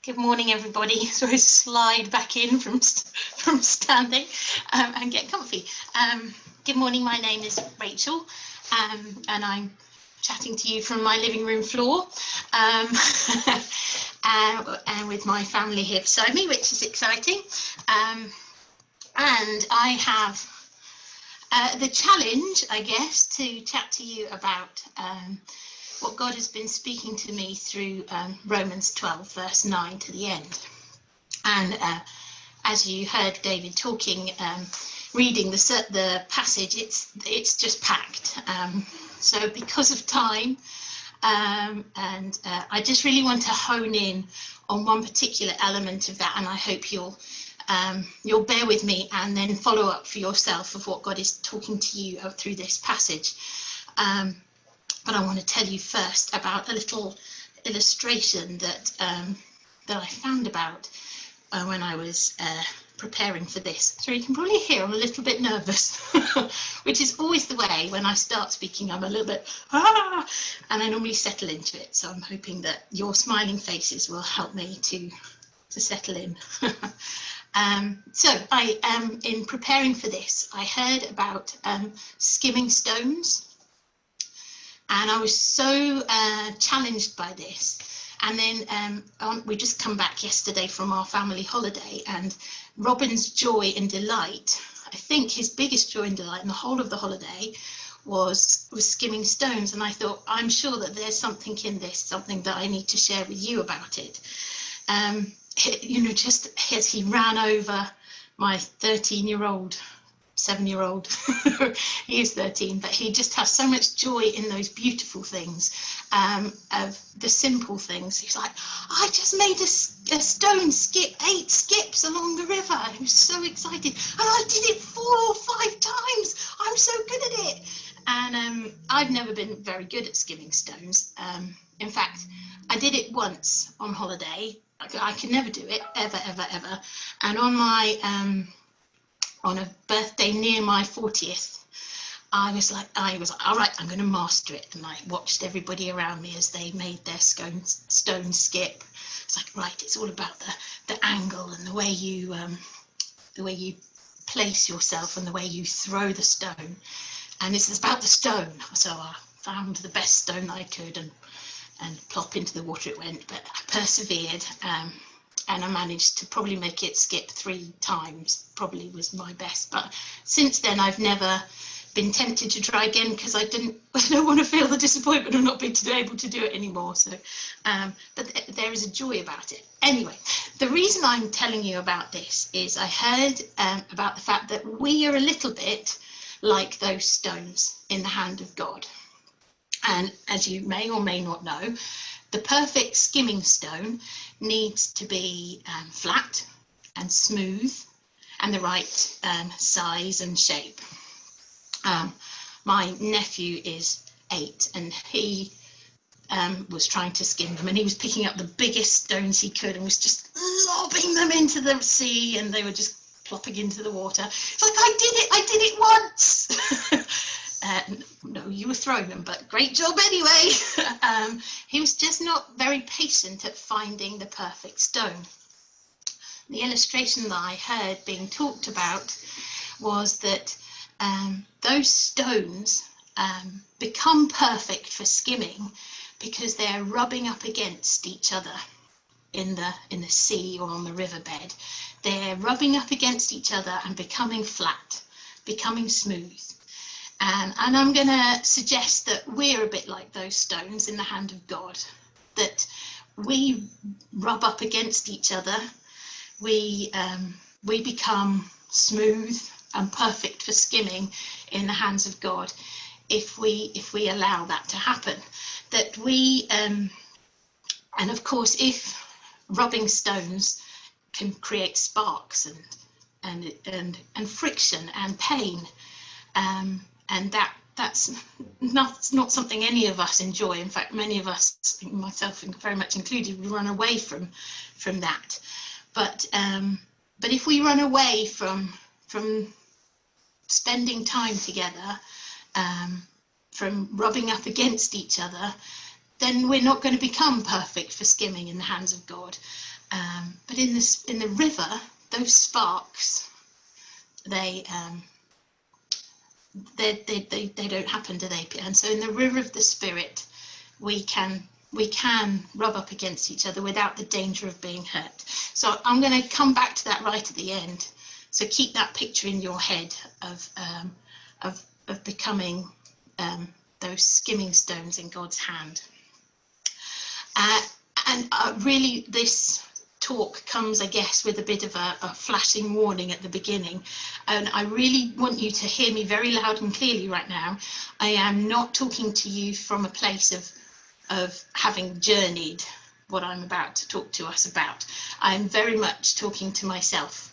Good morning, everybody. So I slide back in from standing and get comfy. Good morning. My name is Rachel, and I'm chatting to you from my living room floor, and with my family here beside me, which is exciting. And I have the challenge, I guess, to chat to you about what God has been speaking to me through Romans 12, verse 9 to the end. And as you heard David talking, reading the passage, it's just packed. So because of time, and I just really want to hone in on one particular element of that, and I hope you'll bear with me and then follow up for yourself of what God is talking to you through this passage. But I want to tell you first about a little illustration that I found about when I was preparing for this. So you can probably hear I'm a little bit nervous, which is always the way when I start speaking. I'm a little bit and I normally settle into it. So I'm hoping that your smiling faces will help me to settle in. So in preparing for this, I heard about skimming stones. And I was so challenged by this. And then we just come back yesterday from our family holiday, and Robin's joy and delight, I think his biggest joy and delight in the whole of the holiday was skimming stones. And I thought, I'm sure that there's something in this, something that I need to share with you about it. Just as he ran over my 13-year-old, 7-year-old, he is 13, but he just has so much joy in those beautiful things, of the simple things. He's like, I just made a stone skip 8 skips along the river. He was so excited, and I did it 4 or 5 times. I'm so good at it. And I've never been very good at skimming stones. In fact, I did it once on holiday. I could never do it, ever. And on my on a birthday near my 40th, I was like, all right, I'm going to master it. And I watched everybody around me as they made their stone skip. It's like, right, it's all about the angle and the way you place yourself and the way you throw the stone. And this is about the stone. So I found the best stone I could and plop into the water it went. But I persevered. And I managed to probably make it skip 3 times, probably was my best. But since then, I've never been tempted to try again because I don't want to feel the disappointment of not being able to do it anymore. So, but there is a joy about it. Anyway, the reason I'm telling you about this is I heard about the fact that we are a little bit like those stones in the hand of God. And as you may or may not know, the perfect skimming stone needs to be flat and smooth and the right size and shape. My nephew is 8 and he was trying to skim them, and he was picking up the biggest stones he could and was just lobbing them into the sea, and they were just plopping into the water. It's like, I did it once. No, you were throwing them, but great job anyway. He was just not very patient at finding the perfect stone. The illustration that I heard being talked about was that those stones become perfect for skimming because they're rubbing up against each other in the sea or on the riverbed. They're rubbing up against each other and becoming flat, becoming smooth. And I'm going to suggest that we're a bit like those stones in the hand of God, that we rub up against each other, we become smooth and perfect for skimming in the hands of God if we allow that to happen. That we and of course, if rubbing stones can create sparks and friction and pain, and that's not something any of us enjoy. In fact, many of us, myself very much included, run away from that. But if we run away from spending time together, from rubbing up against each other, then we're not going to become perfect for skimming in the hands of God. But in the river, those sparks, they don't happen, do they? And so in the river of the Spirit, we can rub up against each other without the danger of being hurt. So I'm going to come back to that right at the end. So keep that picture in your head of becoming those skimming stones in God's hand. And really, this talk comes, I guess, with a bit of a flashing warning at the beginning. And I really want you to hear me very loud and clearly right now. I am not talking to you from a place of having journeyed what I'm about to talk to us about. I'm very much talking to myself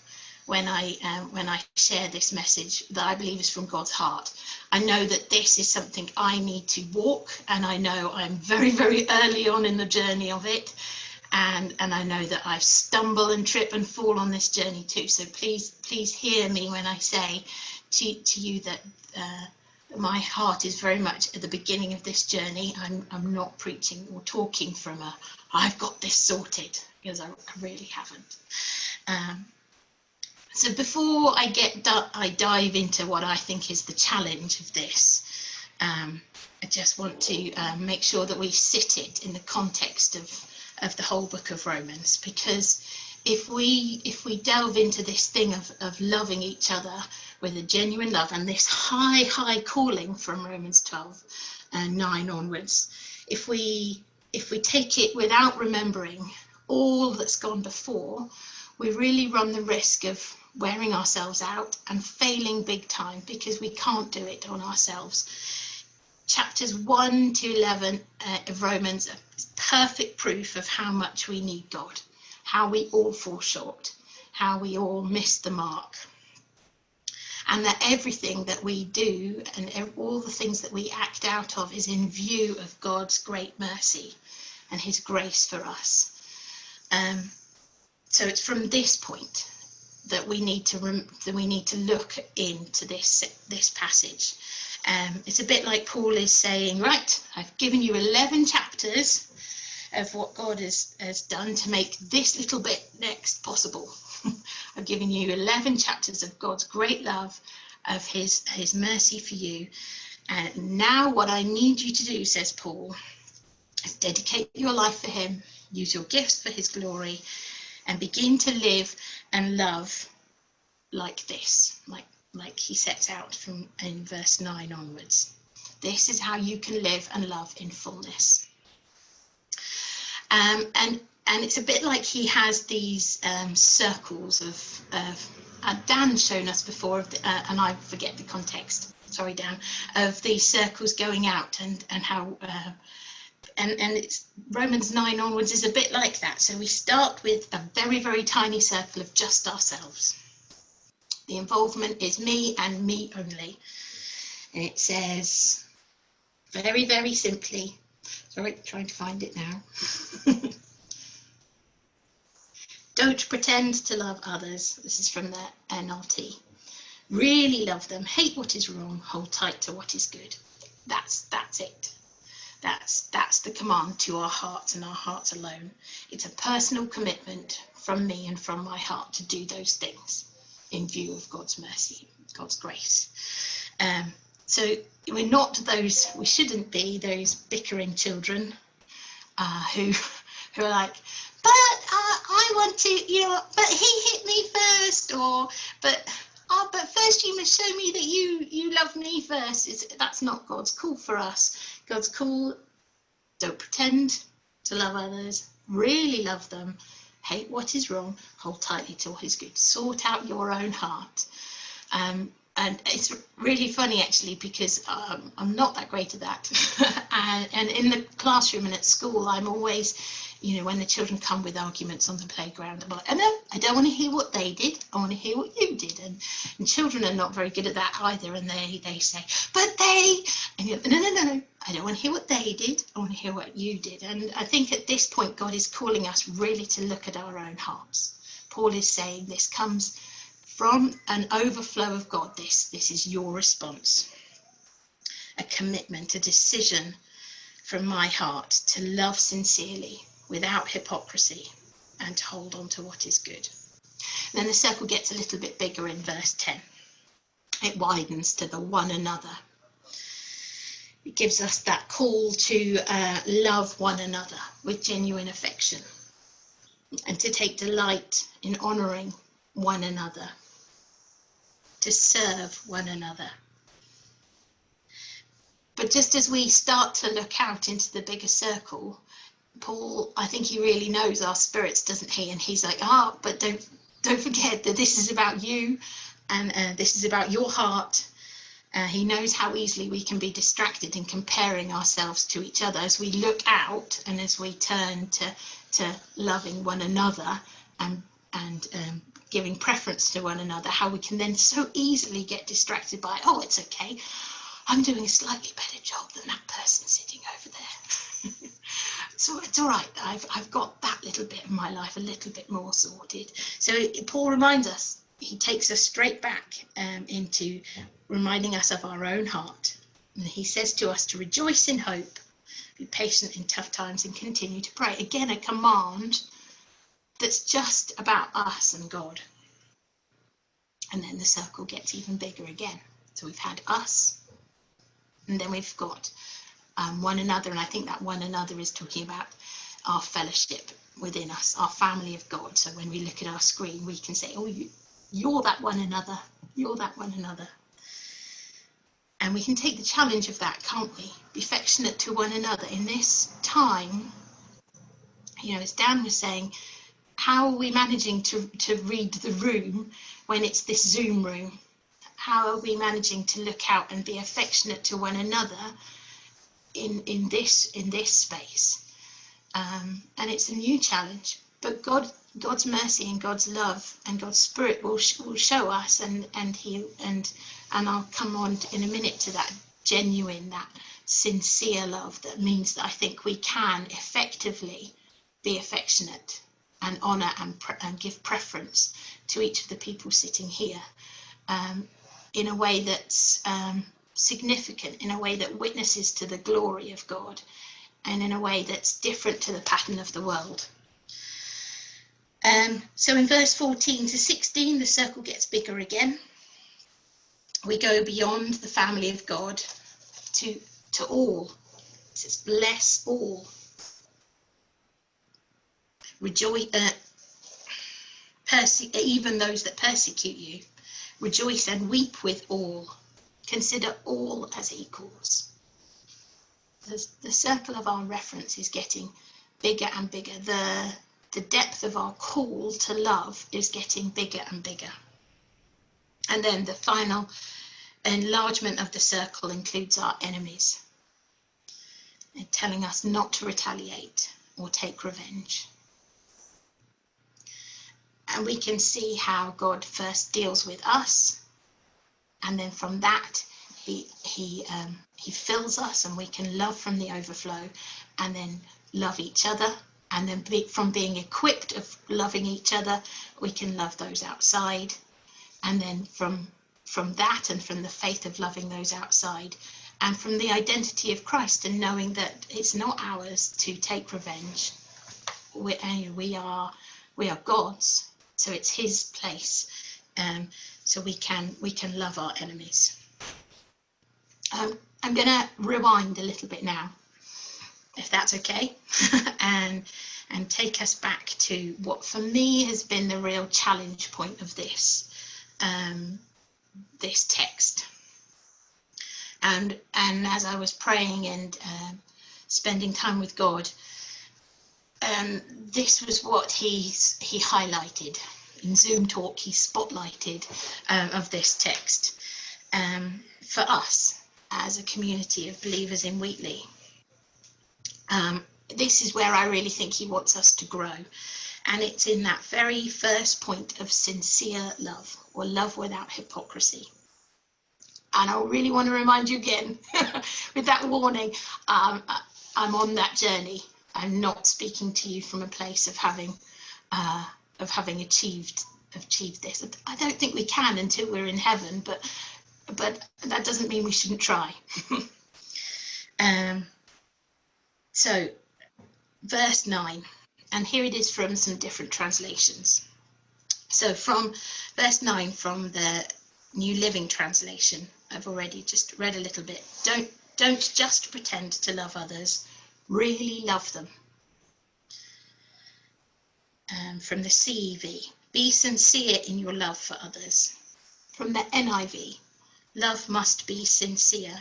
when I share this message that I believe is from God's heart. I know that this is something I need to walk, and I know I'm very, very early on in the journey of it, and I know that I stumble and trip and fall on this journey too. So please hear me when I say to you that my heart is very much at the beginning of this journey. I'm not preaching or talking from I've got this sorted, because I really haven't. So before I dive into what I think is the challenge of this, I just want to make sure that we sit it in the context of the whole book of Romans, because if we delve into this thing of loving each other with a genuine love, and this high calling from Romans 12 and 9 onwards, if we take it without remembering all that's gone before, we really run the risk of wearing ourselves out and failing big time, because we can't do it on ourselves. Chapters 1 to 11 of Romans are perfect proof of how much we need God, how we all fall short, how we all miss the mark, and that everything that we do and all the things that we act out of is in view of God's great mercy and his grace for us. So it's from this point that we need to look into this passage. It's a bit like Paul is saying, right, I've given you 11 chapters of what God has done to make this little bit next possible. I've given you 11 chapters of God's great love, of his mercy for you. And now what I need you to do, says Paul, is dedicate your life for him, use your gifts for his glory, and begin to live and love like this, like he sets out in verse 9 onwards. This is how you can live and love in fullness. And it's a bit like he has these circles of Dan's shown us before, and I forget the context, sorry Dan, of these circles going out, and how and it's Romans 9 onwards is a bit like that. So we start with a very, very tiny circle of just ourselves. The involvement is me and me only. And it says very, very simply, sorry, trying to find it now. Don't pretend to love others. This is from the NLT. Really love them. Hate what is wrong. Hold tight to what is good. That's it. That's the command to our hearts and our hearts alone. It's a personal commitment from me and from my heart to do those things in view of God's mercy, God's grace. So we're not those, we shouldn't be those bickering children who are like, but I want to, but he hit me first, or but first you must show me that you love me first. That's not God's call for us. God's call, don't pretend to love others, really love them, hate what is wrong, hold tightly to what is good, sort out your own heart. And it's really funny actually, because I'm not that great at that. and in the classroom and at school, I'm always, when the children come with arguments on the playground, I'm like, no, I don't want to hear what they did. I want to hear what you did. And children are not very good at that either. And they say, but they, and you're, no, I don't want to hear what they did. I want to hear what you did. And I think at this point, God is calling us really to look at our own hearts. Paul is saying this comes from an overflow of God. This is your response, a commitment, a decision from my heart to love sincerely, without hypocrisy, and to hold on to what is good. And then the circle gets a little bit bigger in verse 10. It widens to the one another. It gives us that call to love one another with genuine affection, and to take delight in honouring one another, to serve one another. But just as we start to look out into the bigger circle, Paul, I think he really knows our spirits, doesn't he? And he's like, but don't forget that this is about you, and this is about your heart. He knows how easily we can be distracted in comparing ourselves to each other as we look out, and as we turn to loving one another and giving preference to one another, how we can then so easily get distracted by, it's okay, I'm doing a slightly better job than that person sitting over there. So it's all right, I've got that little bit of my life a little bit more sorted. So Paul reminds us, he takes us straight back into reminding us of our own heart. And he says to us to rejoice in hope, be patient in tough times, and continue to pray. Again, a command that's just about us and God. And then the circle gets even bigger again. So we've had us, and then we've got one another. And I think that one another is talking about our fellowship within us, our family of God. So when we look at our screen, we can say, you're that one another, you're that one another. And we can take the challenge of that, can't we? Be affectionate to one another in this time. As Dan was saying, how are we managing to read the room when it's this Zoom room? How are we managing to look out and be affectionate to one another in this space? And it's a new challenge, but God's mercy and God's love and God's Spirit will show us, and I'll come on in a minute to that genuine, that sincere love that means that I think we can effectively be affectionate and honour and give preference to each of the people sitting here in a way that's significant, in a way that witnesses to the glory of God, and in a way that's different to the pattern of the world. So in verse 14 to 16, the circle gets bigger again. We go beyond the family of God to all. It says, bless all. Rejoice, even those that persecute you. Rejoice and weep with all. Consider all as equals. The circle of our reference is getting bigger and bigger. The depth of our call to love is getting bigger and bigger. And then the final enlargement of the circle includes our enemies, telling us not to retaliate or take revenge. And we can see how God first deals with us, and then from that he fills us, and we can love from the overflow, and then love each other, and then from being equipped of loving each other, we can love those outside, and then from that and from the faith of loving those outside, and from the identity of Christ and knowing that it's not ours to take revenge. We are God's. So it's his place, so we can love our enemies. I'm going to rewind a little bit now, if that's okay, and take us back to what for me has been the real challenge point of this text. And as I was praying and spending time with God, this was what he highlighted in Zoom talk. He spotlighted of this text for us as a community of believers in Wheatley. This is where I really think he wants us to grow, and it's in that very first point of sincere love, or love without hypocrisy. And I really want to remind you again, with that warning, I'm on that journey. I'm not speaking to you from a place of having achieved this. I don't think we can until we're in heaven, but that doesn't mean we shouldn't try. So verse 9, and here it is from some different translations. So from verse 9 from the New Living Translation, I've already just read a little bit. Don't just pretend to love others, really love them. From the CEV, be sincere in your love for others. From the NIV, love must be sincere.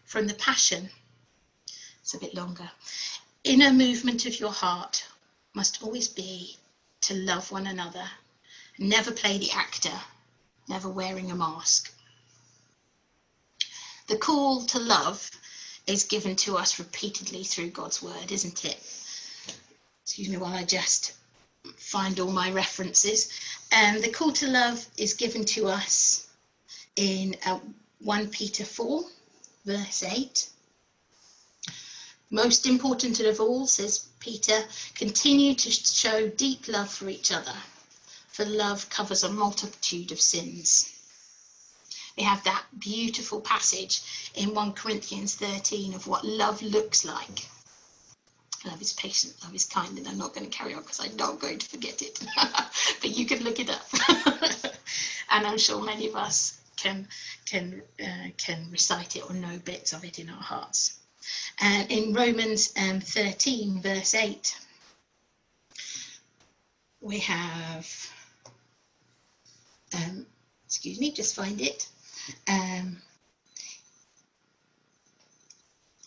From the Passion, it's a bit longer, inner movement of your heart must always be to love one another. Never play the actor, never wearing a mask. The call to love is given to us repeatedly through God's word, isn't it? Excuse me while I just find all my references. The call to love is given to us in 1 Peter 4, verse 8. Most important of all, says Peter, continue to show deep love for each other, for love covers a multitude of sins. We have that beautiful passage in 1 Corinthians 13 of what love looks like. Love is patient, love is kind, and I'm not going to carry on because I'm not going to forget it. But you can look it up. And I'm sure many of us can recite it or know bits of it in our hearts. And in Romans 13, verse 8, we have, excuse me, just find it.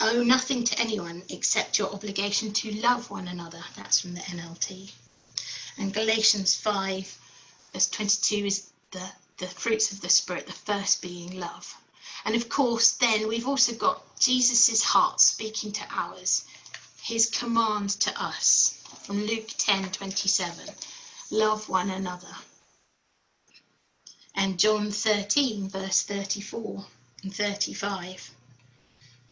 Owe nothing to anyone except your obligation to love one another. That's from the NLT. And Galatians 5, verse 22 is the fruits of the Spirit, the first being love. And of course, then we've also got Jesus's heart speaking to ours, his command to us from Luke 10:27, love one another. And John 13, verse 34 and 35.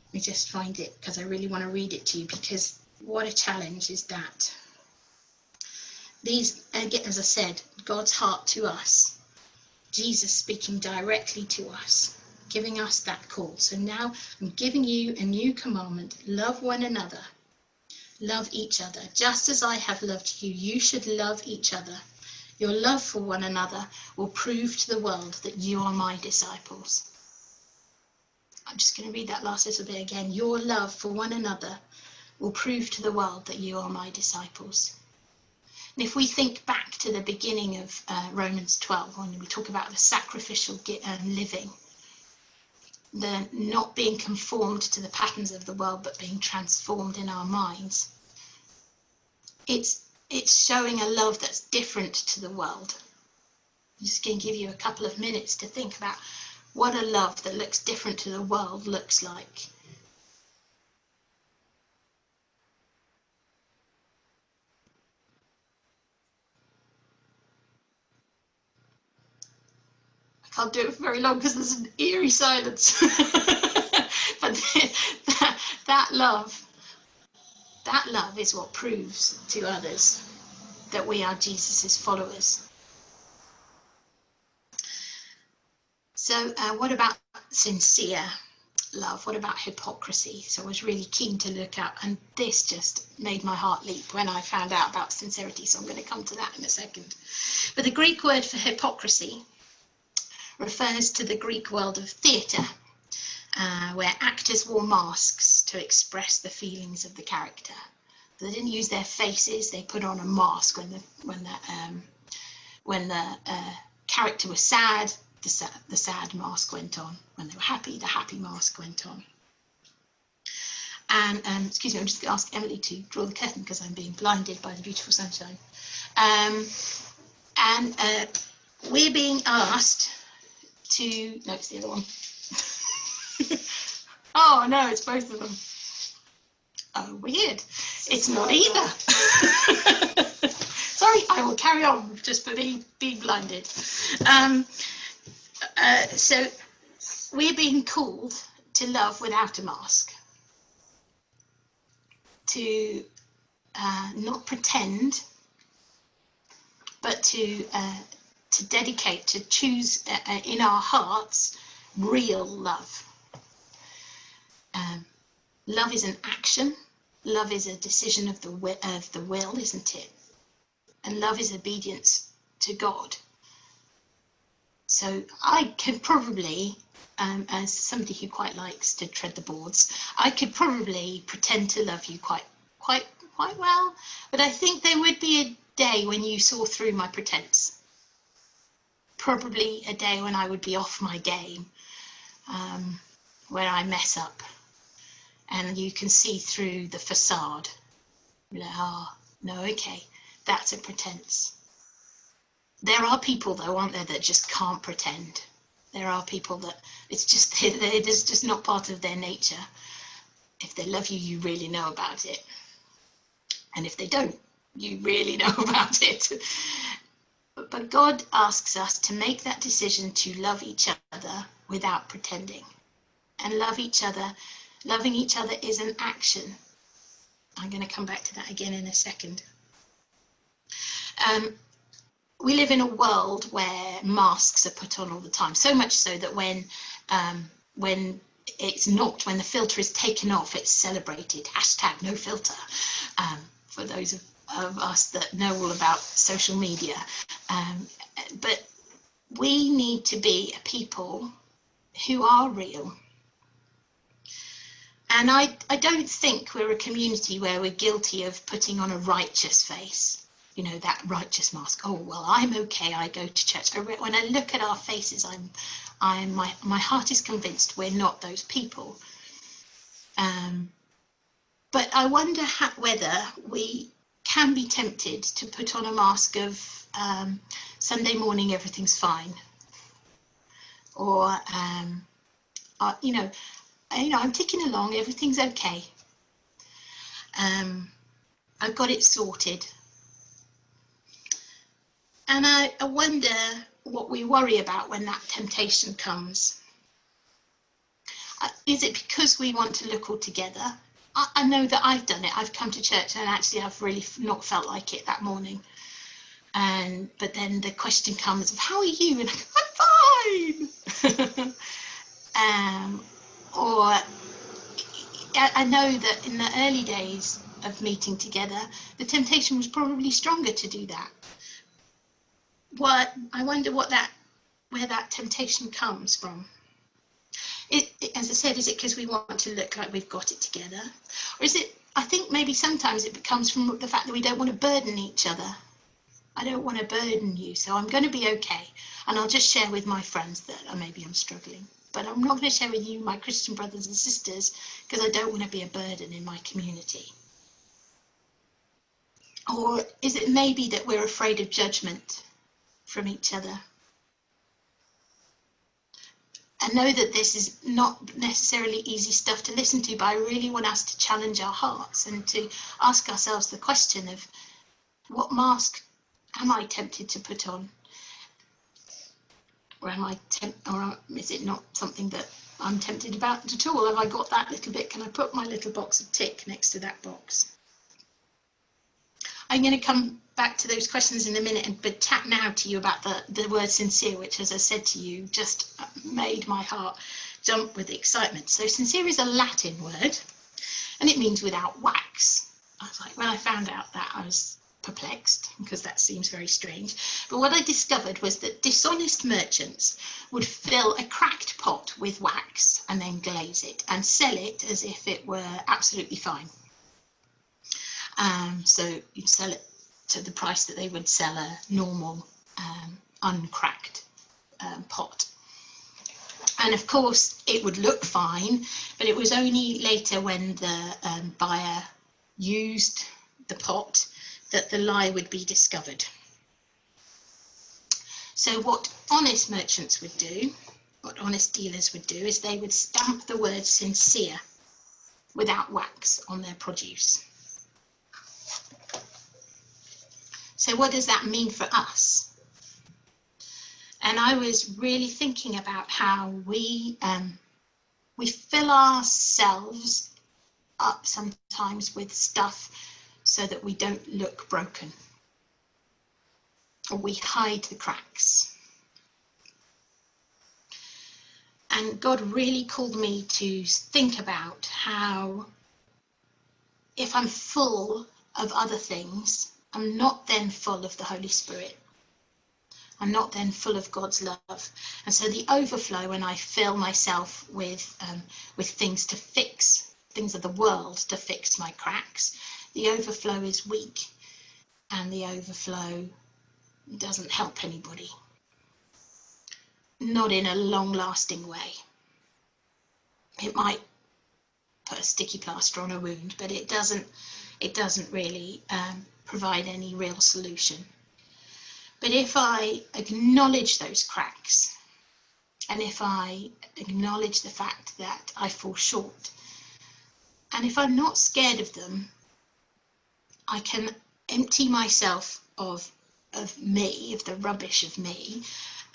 Let me just find it because I really want to read it to you, because what a challenge is that. These, again, as I said, God's heart to us, Jesus speaking directly to us, giving us that call. So now I'm giving you a new commandment, love one another, love each other. Just as I have loved you, you should love each other. Your love for one another will prove to the world that you are my disciples. I'm just going to read that last little bit again. Your love for one another will prove to the world that you are my disciples. And if we think back to the beginning of Romans 12, when we talk about the sacrificial living, the not being conformed to the patterns of the world, but being transformed in our minds, it's showing a love that's different to the world. I'm just going to give you a couple of minutes to think about what a love that looks different to the world looks like. I can't do it for very long because there's an eerie silence. But that love is what proves to others that we are Jesus's followers. So what about sincere love? What about hypocrisy? So I was really keen to look up, and this just made my heart leap when I found out about sincerity. So I'm going to come to that in a second. But the Greek word for hypocrisy refers to the Greek world of theatre, where actors wore masks to express the feelings of the character. They didn't use their faces; they put on a mask when the character was sad. The sad mask went on. When they were happy, the happy mask went on. And excuse me, I'm just going to ask Emily to draw the curtain because I'm being blinded by the beautiful sunshine. We're being asked to, no, it's the other one. Oh no, it's both of them. Oh, weird. It's not either. Sorry, I will carry on just for being blinded. So we're being called to love without a mask, to not pretend, but to dedicate, to choose in our hearts real love. Love is an action, love is a decision of the will, isn't it? And love is obedience to God. So I could probably, as somebody who quite likes to tread the boards, I could probably pretend to love you quite well, but I think there would be a day when you saw through my pretense. Probably a day when I would be off my game, where I mess up, and you can see through the facade. You're like, oh, no, okay, that's a pretense. There are people, though, aren't there, that just can't pretend. There are people that it's just not part of their nature. If they love you, you really know about it. And if they don't, you really know about it. But God asks us to make that decision to love each other without pretending. And loving each other is an action. I'm going to come back to that again in a second. We live in a world where masks are put on all the time, so much so that when it's not, when the filter is taken off, it's celebrated. #NoFilter. For those of us that know all about social media. But we need to be a people who are real. And I don't think we're a community where we're guilty of putting on a righteous face. You know, that righteous mask. Oh, well, I'm okay. I go to church. When I look at our faces, my heart is convinced we're not those people. But I wonder whether we can be tempted to put on a mask of Sunday morning, everything's fine. Or, you know, I'm ticking along, everything's okay. I've got it sorted. And I wonder what we worry about when that temptation comes. Is it because we want to look all together? I know that I've done it. I've come to church and actually I've really not felt like it that morning. But then the question comes of, how are you? And I'm fine. Or I know that in the early days of meeting together, the temptation was probably stronger to do that. I wonder where that temptation comes from. As I said, is it because we want to look like we've got it together? Or is it, I think maybe sometimes it comes from the fact that we don't want to burden each other. I don't want to burden you, so I'm going to be okay. And I'll just share with my friends that maybe I'm struggling. But I'm not going to share with you, my Christian brothers and sisters, because I don't want to be a burden in my community. Or is it maybe that we're afraid of judgment from each other? I know that this is not necessarily easy stuff to listen to, but I really want us to challenge our hearts and to ask ourselves the question of, what mask am I tempted to put on? Or is it not something that I'm tempted about at all? Have I got that little bit? Can I put my little box of tick next to that box? I'm going to come back to those questions in a minute, but chat now to you about the word sincere, which, as I said to you, just made my heart jump with excitement. So sincere is a Latin word, and it means without wax. I was like, when I found out that, I was perplexed, because that seems very strange. But what I discovered was that dishonest merchants would fill a cracked pot with wax and then glaze it and sell it as if it were absolutely fine. So you'd sell it to the price that they would sell a normal uncracked pot. And of course it would look fine, but it was only later when the buyer used the pot that the lie would be discovered. So what honest merchants would do, what honest dealers would do, is they would stamp the word sincere without wax on their produce. So what does that mean for us? And I was really thinking about how we fill ourselves up sometimes with stuff so that we don't look broken, or we hide the cracks. And God really called me to think about how if I'm full of other things, I'm not then full of the Holy Spirit. I'm not then full of God's love. And so the overflow, when I fill myself with things to fix, things of the world to fix my cracks, the overflow is weak, and the overflow doesn't help anybody. Not in a long-lasting way. It might put a sticky plaster on a wound, but it doesn't really provide any real solution. But if I acknowledge those cracks, and if I acknowledge the fact that I fall short, and if I'm not scared of them, I can empty myself of me, of the rubbish of me,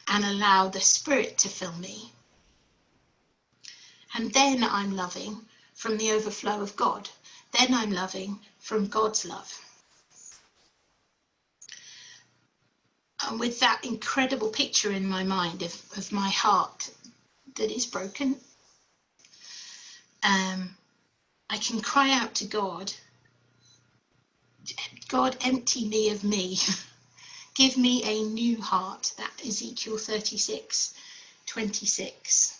and allow the Spirit to fill me. And then I'm loving from the overflow of God. Then I'm loving from God's love. And with that incredible picture in my mind of my heart that is broken, I can cry out to God, God, empty me of me. Give me a new heart. That Ezekiel 36:26.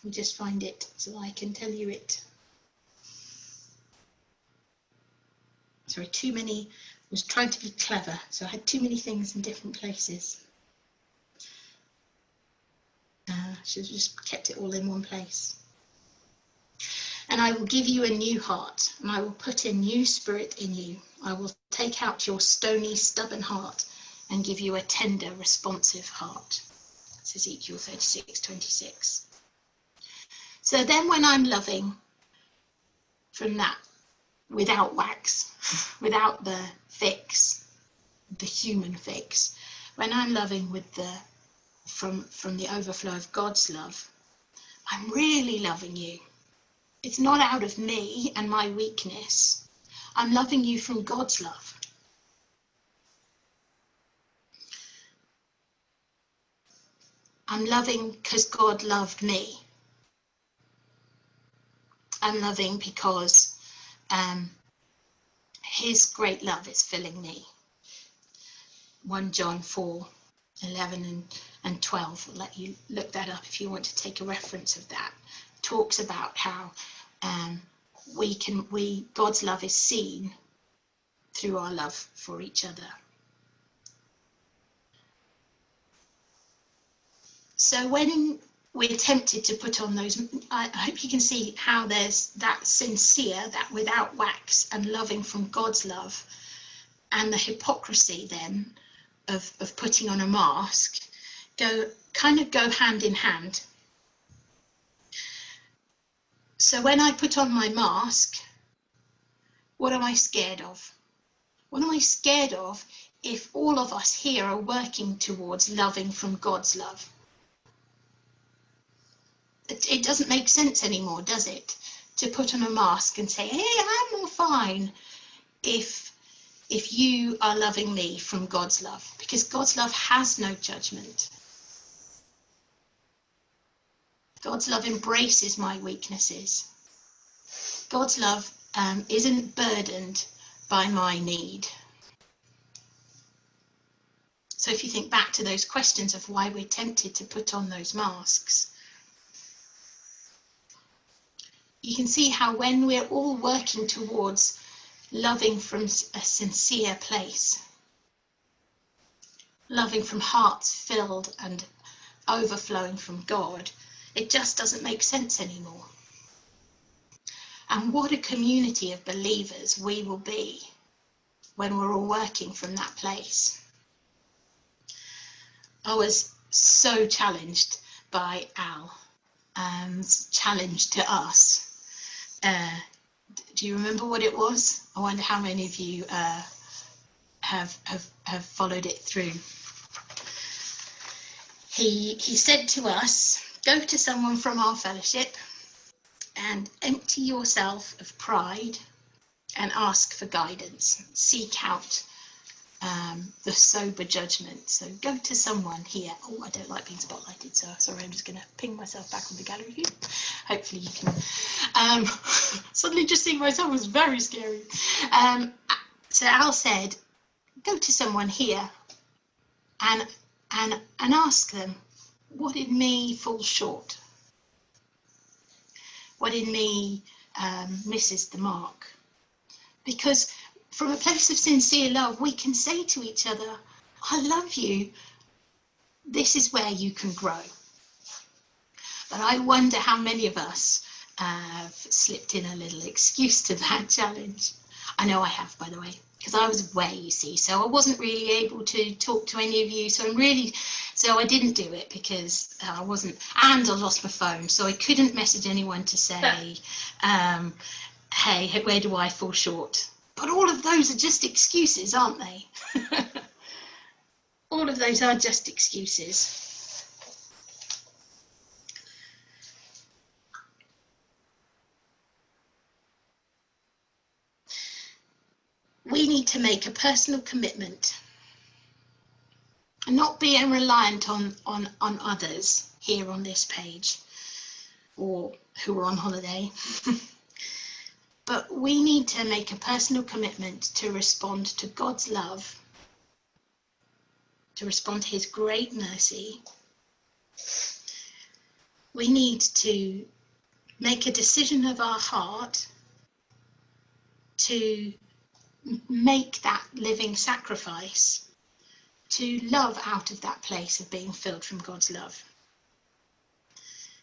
I'll just find it so I can tell you it. Sorry, too many. I was trying to be clever, so I had too many things in different places. Should have just kept it all in one place. And I will give you a new heart, and I will put a new spirit in you. I will take out your stony, stubborn heart and give you a tender, responsive heart. That's Ezekiel 36:26. So then when I'm loving from that, without wax, without the fix, the human fix, when I'm loving with from the overflow of God's love, I'm really loving you. It's not out of me and my weakness. I'm loving you from God's love. I'm loving because God loved me. I'm loving because his great love is filling me. 1 John 4:11 and 12. I'll let you look that up if you want to take a reference of that. It talks about how God's love is seen through our love for each other. So when we're tempted to put on those, I hope you can see how there's that sincere, that without wax and loving from God's love, and the hypocrisy then of putting on a mask go hand in hand. So when I put on my mask, what am I scared of? What am I scared of if all of us here are working towards loving from God's love? It doesn't make sense anymore, does it? To put on a mask and say, hey, I'm all fine, if you are loving me from God's love, because God's love has no judgment. God's love embraces my weaknesses. God's love isn't burdened by my need. So if you think back to those questions of why we're tempted to put on those masks, you can see how when we're all working towards loving from a sincere place, loving from hearts filled and overflowing from God, it just doesn't make sense anymore. And what a community of believers we will be when we're all working from that place. I was so challenged by Al's challenge to us. Do you remember what it was? I wonder how many of you have followed it through. He said to us, go to someone from our fellowship and empty yourself of pride and ask for guidance. Seek out the sober judgment. So go to someone here. Oh, I don't like being spotlighted, so sorry, I'm just going to ping myself back on the gallery view. Hopefully you can. Suddenly just seeing myself was very scary. So Al said, go to someone here and ask them, what in me falls short? What in me misses the mark? Because from a place of sincere love, we can say to each other, I love you. This is where you can grow. But I wonder how many of us have slipped in a little excuse to that challenge. I know I have, by the way, because I was away, you see, so I wasn't really able to talk to any of you. So I didn't do it because I wasn't, and I lost my phone, so I couldn't message anyone to say, hey, where do I fall short? But all of those are just excuses, aren't they? All of those are just excuses. We need to make a personal commitment and not being reliant on others here on this page or who are on holiday. But we need to make a personal commitment to respond to God's love, to respond to his great mercy. We need to make a decision of our heart to make that living sacrifice, to love out of that place of being filled from God's love.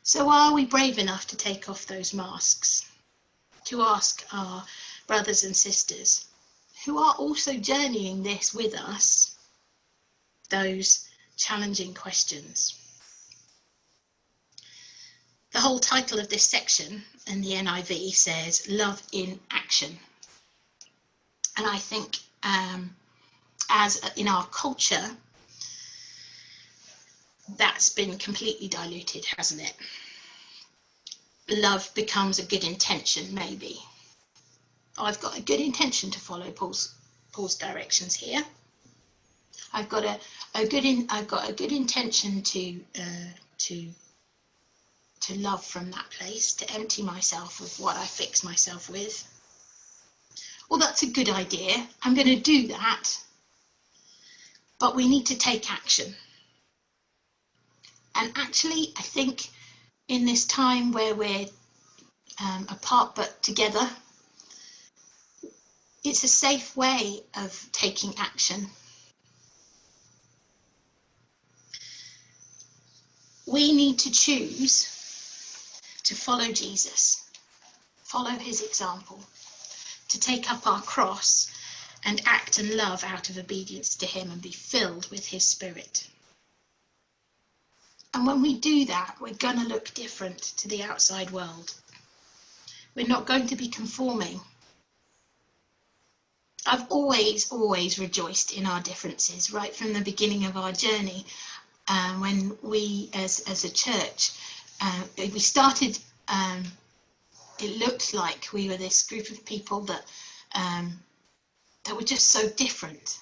So are we brave enough to take off those masks, to ask our brothers and sisters who are also journeying this with us, those challenging questions? The whole title of this section in the NIV says Love in Action. And I think as in our culture, that's been completely diluted, hasn't it? Love becomes a good intention, maybe. I've got a good intention to follow Paul's directions here. I've got a good intention to love from that place, to empty myself of what I fix myself with. Well, that's a good idea. I'm going to do that. But we need to take action. And actually, I think in this time where we're apart but together, it's a safe way of taking action. We need to choose to follow Jesus, follow his example, to take up our cross and act and love out of obedience to him and be filled with his Spirit. And when we do that, we're going to look different to the outside world. We're not going to be conforming. I've always rejoiced in our differences, right from the beginning of our journey. When we, as a church, we started, it looked like we were this group of people that were just so different.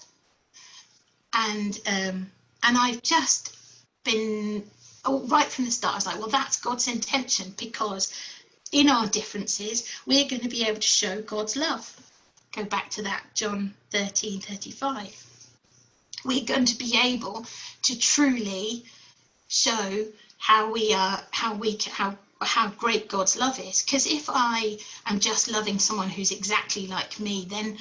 And I've just been, right from the start, I was like, well, that's God's intention, because in our differences, we're going to be able to show God's love. Go back to that John 13:35. We're going to be able to truly show how great God's love is. Because if I am just loving someone who's exactly like me, then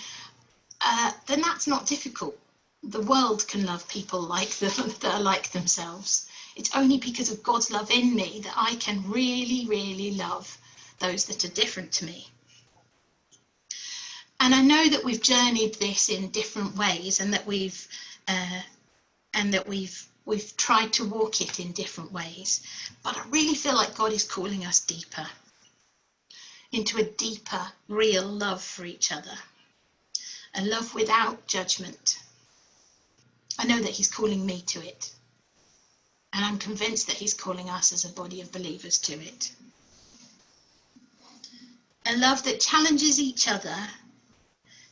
that's not difficult. The world can love people like that are like themselves. It's only because of God's love in me that I can really, really love those that are different to me. And I know that we've journeyed this in different ways, and that we've tried to walk it in different ways. But I really feel like God is calling us deeper, into a deeper, real love for each other, a love without judgment. I know that he's calling me to it, and I'm convinced that he's calling us as a body of believers to it. A love that challenges each other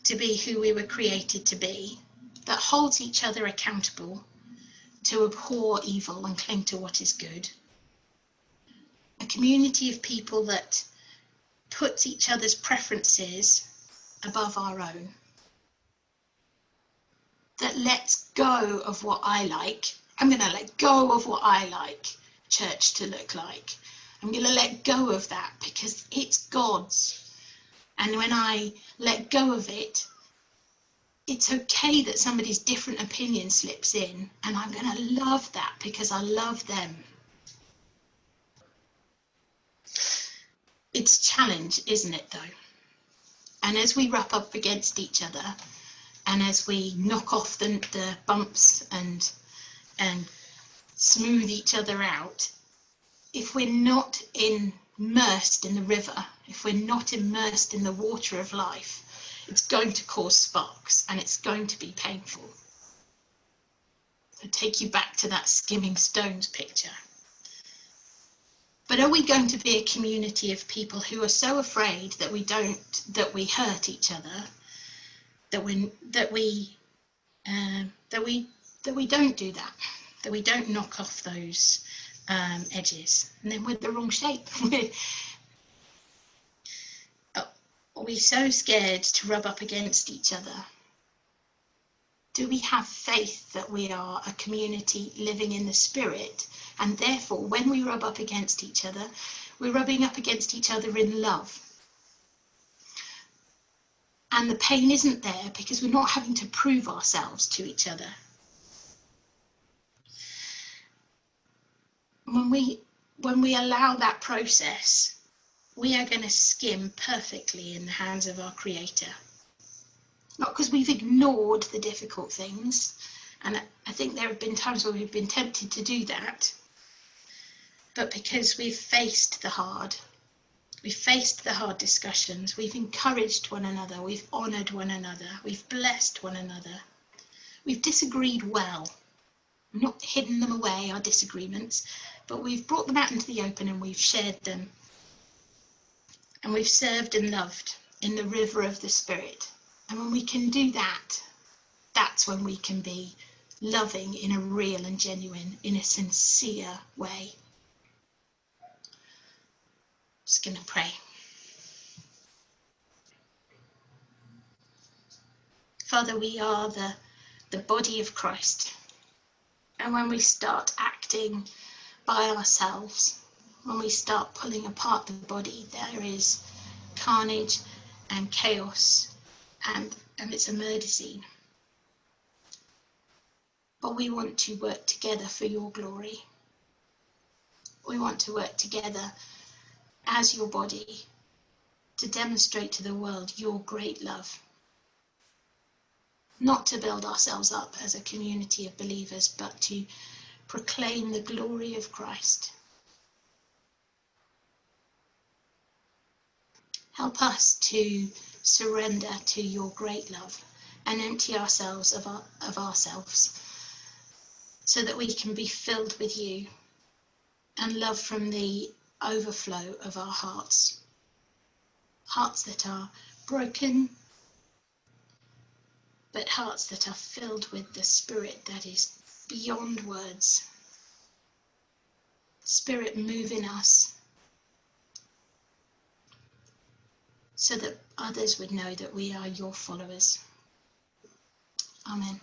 to be who we were created to be, that holds each other accountable to abhor evil and cling to what is good. A community of people that puts each other's preferences above our own. That lets go of what I like. I'm going to let go of what I like church to look like. I'm going to let go of that because it's God's. And when I let go of it, it's okay that somebody's different opinion slips in, and I'm going to love that because I love them. It's a challenge, isn't it, though? And as we rub up against each other, and as we knock off the bumps and smooth each other out, if we're not immersed in the river, if we're not immersed in the water of life, it's going to cause sparks and it's going to be painful. I'll take you back to that skimming stones picture. But are we going to be a community of people who are so afraid that we hurt each other, that we don't do that, that we don't knock off those edges, and then we're the wrong shape? Are we so scared to rub up against each other? Do we have faith that we are a community living in the Spirit, and therefore when we rub up against each other, we're rubbing up against each other in love? And the pain isn't there because we're not having to prove ourselves to each other. When we allow that process, we are going to skim perfectly in the hands of our Creator. Not because we've ignored the difficult things, and I think there have been times where we've been tempted to do that, but because we've faced the hard discussions, we've encouraged one another, we've honoured one another, we've blessed one another, we've disagreed well, not hidden them away, our disagreements, but we've brought them out into the open and we've shared them, and we've served and loved in the river of the Spirit. And when we can do that, that's when we can be loving in a real and genuine, in a sincere way. Just going to pray. Father, we are the body of Christ. And when we start acting by ourselves, when we start pulling apart the body, there is carnage and chaos, and it's a murder scene. But we want to work together for your glory. We want to work together as your body to demonstrate to the world your great love. Not to build ourselves up as a community of believers, but to proclaim the glory of Christ. Help us to surrender to your great love and empty ourselves of ourselves, so that we can be filled with you and love from the overflow of our hearts. Hearts that are broken, but hearts that are filled with the Spirit that is beyond words. Spirit, move in us so that others would know that we are your followers. Amen.